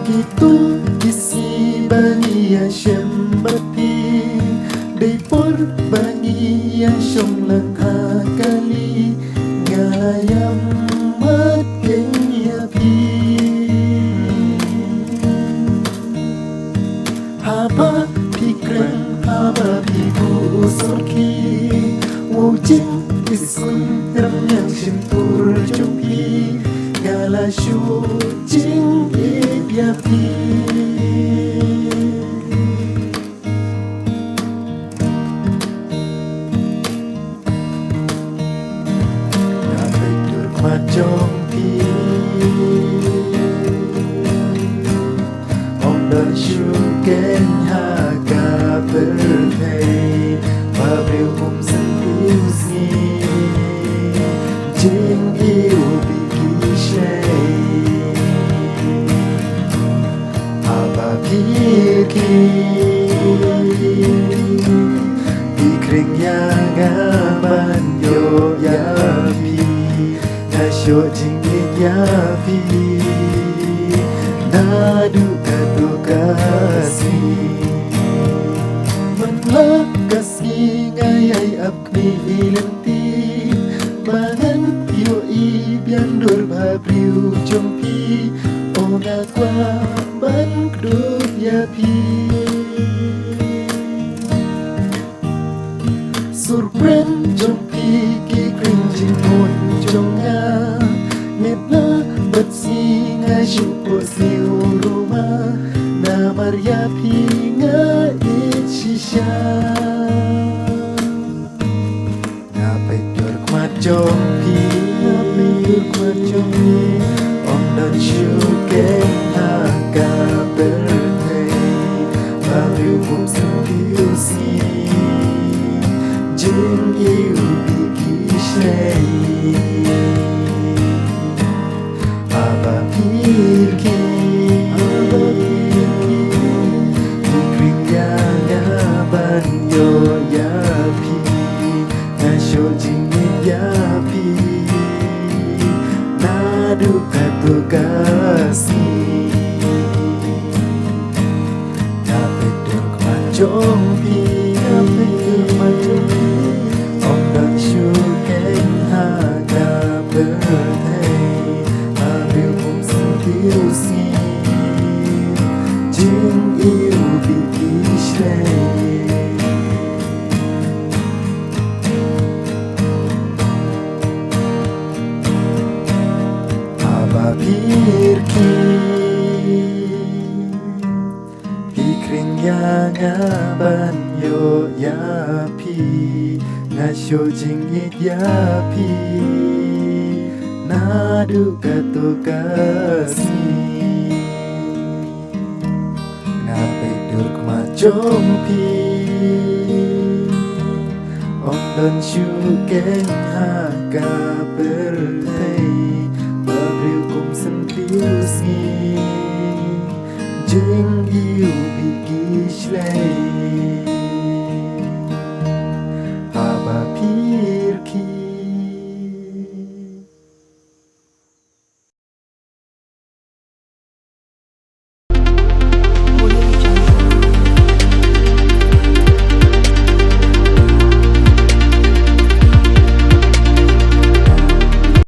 Itu isi bahagia syembati Depor bahagia syong langkah kali Ngayam mat kenya pi Haba pikren haba piku sorki Wujing iskun ramnyang shintur jumpi Ngala syujing yapi Nabedur macong pi Ondon syuken haga berhei Babril hum sendius ni Jing iu biki shay Pikring yang aman yo yapi Nasyo jingit yapi Nadu katu kasih Menlakas ngayay apni ilenti Mangan yo ibian dur babriu jompi Onga kwa ban kdup yapi Surpren jompi ki krinjing mon jonga Metna betsi nga syupo siu rumah Namar yapi nga itsisya Ngapai dur kmat jompi Om dan syuken haka berhei Baru hum sendiusi Jeng iu biki shay Aba pirki Pikring yang aban yo yapi Nasyo jingit yapi Nadu katu kasih Nabedur kemacong pi Om dan syuken haga berhei Abil hum sendiusi Jing iu biki shay Pirki Pikring yang aban yo yapi Nasyo jingit yapi Nadu katu kasih Ngapai dur kemacong pi Om dan syuken haka berhei Sendiusi Jeng iu biki shlay